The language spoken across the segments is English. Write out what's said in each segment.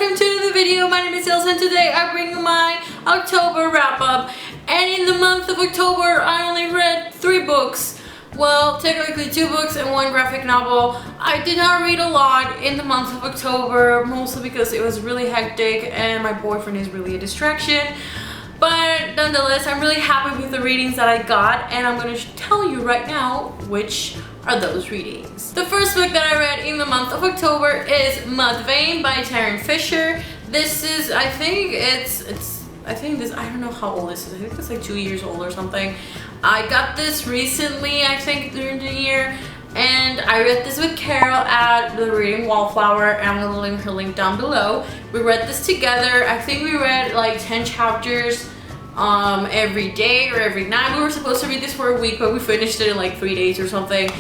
welcome to another video. My name is Ilse and today I bring you my October wrap up. And in the month of October I only read 3 books. Well, technically 2 books and 1 graphic novel. I did not read a lot in the month of October, mostly because it was really hectic and my boyfriend is really a distraction. But nonetheless, I'm really happy with the readings that I got, and I'm going to tell you right now which are those readings. The first book that I read in the month of October is Mudvayne by Tarryn Fisher. This is, I don't know how old this is. I think it's like 2 years old or something. I got this recently, I think during the year, and I read this with Carol at the Reading Wallflower, and I'm gonna leave her link down below. We read this together. I think we read like 10 chapters every day or every night. We were supposed to read this for a week, but we finished it in like 3 days or something.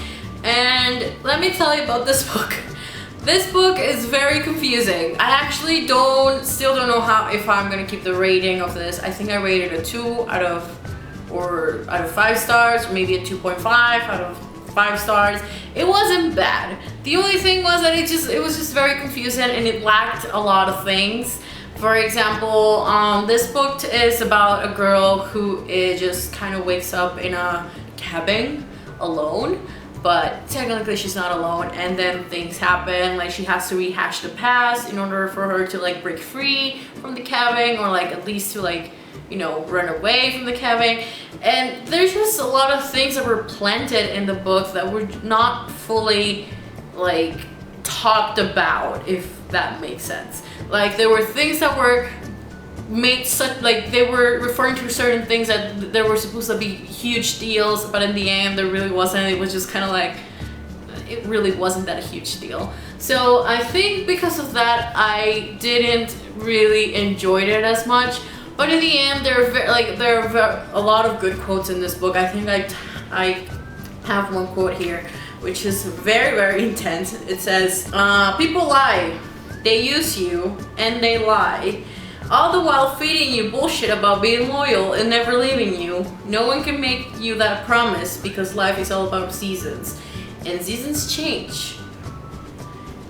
And let me tell you about this book. This book is very confusing. I actually still don't know if I'm gonna keep the rating of this. I think I rated a 2 out of 5 stars, or maybe a 2.5 out of 5 stars. It wasn't bad. The only thing was that it was just very confusing and it lacked a lot of things. For example, this book is about a girl who just kind of wakes up in a cabin alone, but technically she's not alone, and then things happen, like she has to rehash the past in order for her to like break free from the cabin, or like at least to like, you know, run away from the cabin. And there's just a lot of things that were planted in the book that were not fully like talked about, if that makes sense. Like there were things that were made such, like they were referring to certain things that there were supposed to be huge deals, but in the end there really wasn't. It was just kind of like, it really wasn't that a huge deal. So I think because of that I didn't really enjoy it as much. But in the end, there are a lot of good quotes in this book. I think I have one quote here, which is very, very intense. It says, people lie, they use you, and they lie, all the while feeding you bullshit about being loyal and never leaving you. No one can make you that promise, because life is all about seasons, and seasons change.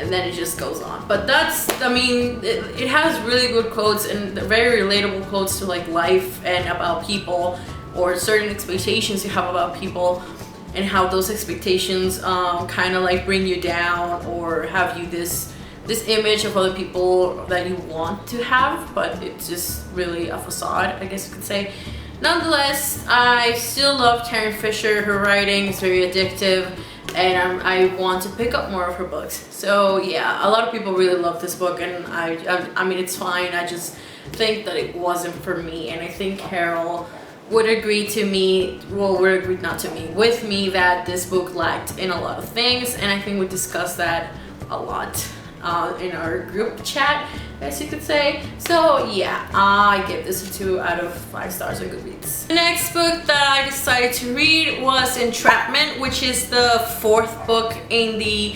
And then it just goes on. But that's, I mean, it has really good quotes and very relatable quotes to like life and about people, or certain expectations you have about people, and how those expectations kind of like bring you down, or have you this image of other people that you want to have, but it's just really a facade, I guess you could say. Nonetheless, I still love Tarryn Fisher. Her writing is very addictive, and I want to pick up more of her books. So yeah, a lot of people really love this book, and I mean, it's fine. I just think that it wasn't for me, and I think Carol would agree with me that this book lacked in a lot of things, and I think we discussed that a lot in our group chat, as you could say. So yeah, I give this a 2 out of 5 stars on Goodreads. The next book that I decided to read was Entrapment, which is the 4th book in the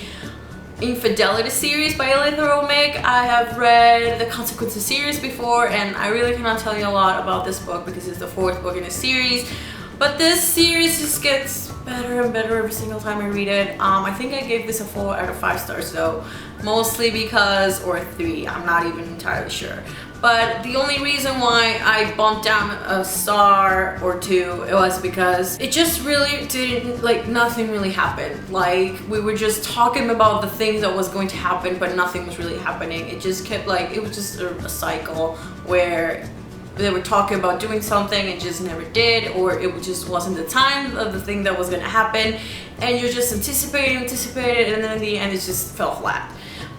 Infidelity series by Elitha Romig. I have read the Consequences series before, and I really cannot tell you a lot about this book because it's the 4th book in a series. But this series just gets better and better every single time I read it. I think I gave this a 4 out of 5 stars though, mostly because, or 3, I'm not even entirely sure. But the only reason why I bumped down a star or 2, it was because it just really didn't, like, nothing really happened. Like, we were just talking about the things that was going to happen, but nothing was really happening. It just kept like, it was just a cycle where they were talking about doing something and just never did, or it just wasn't the time of the thing that was gonna happen, and you're just anticipating, and then in the end it just fell flat.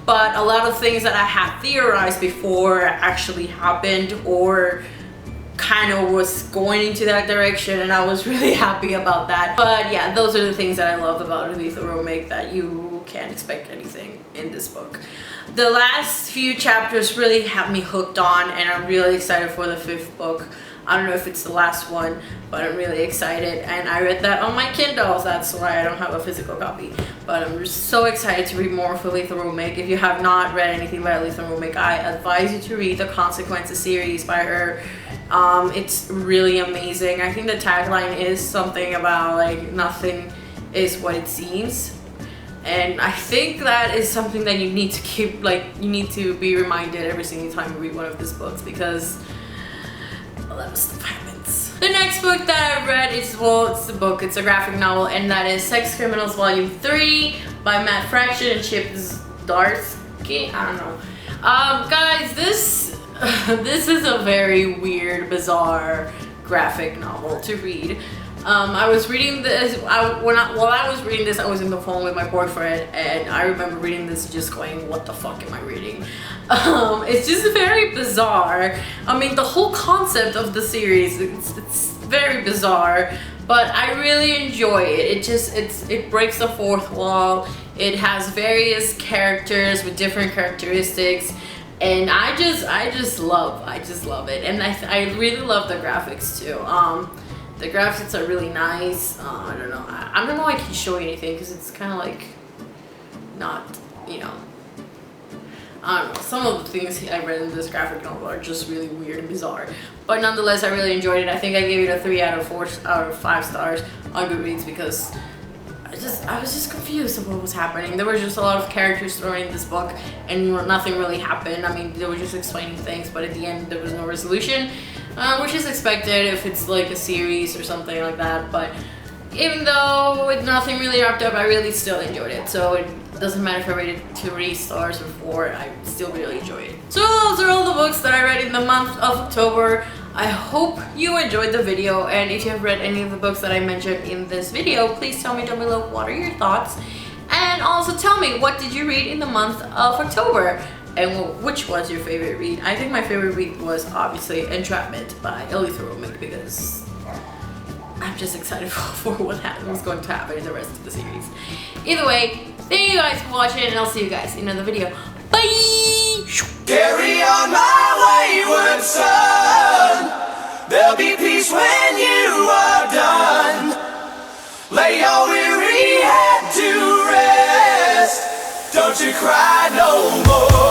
But a lot of things that I had theorized before actually happened, or kind of was going into that direction, and I was really happy about that. But yeah, those are the things that I love about Elitha Romig, that you can't expect anything in this book. The last few chapters really have me hooked on, and I'm really excited for the 5th book. I don't know if it's the last one, but I'm really excited, and I read that on my Kindle. That's why I don't have a physical copy. But I'm just so excited to read more of Elitha Romig. If you have not read anything by Elitha Romig, I advise you to read the Consequences series by her. It's really amazing. I think the tagline is something about like, nothing is what it seems. And I think that is something that you need to keep, like, you need to be reminded every single time you read one of these books, because a lot of stuff happens. The next book that I read is, well, it's a graphic novel, and that is Sex Criminals Volume 3 by Matt Fraction and Chip Zdarsky. I don't know. Guys, this is a very weird, bizarre graphic novel to read. I was reading this, while I was reading this, I was in the phone with my boyfriend, and I remember reading this just going, what the fuck am I reading? It's just very bizarre. I mean, the whole concept of the series, it's very bizarre, but I really enjoy it. It breaks the fourth wall. It has various characters with different characteristics, and I just love it. And I really love the graphics too. The graphics are really nice. I don't know. I don't know if I can show you anything because it's kind of like not, you know. I don't know. Some of the things I read in this graphic novel are just really weird and bizarre. But nonetheless, I really enjoyed it. I think I gave it a 3 out of 5 stars on Goodreads because I was just confused of what was happening. There were just a lot of characters thrown in this book and nothing really happened. I mean, they were just explaining things, but at the end there was no resolution, which is expected if it's like a series or something like that. But even though nothing really wrapped up, I really still enjoyed it. So it doesn't matter if I rated it 3 stars or 4, I still really enjoyed it. So those are all the books that I read in the month of October. I hope you enjoyed the video, and if you have read any of the books that I mentioned in this video, please tell me down below what are your thoughts, and also tell me what did you read in the month of October, and which was your favorite read. I think my favorite read was obviously Entrapment by Elithra Romick, because I'm just excited for what's going to happen in the rest of the series. Either way, thank you guys for watching, and I'll see you guys in another video. Bye! Carry on my wayward son. There'll be peace when you are done. Lay your weary head to rest. Don't you cry no more.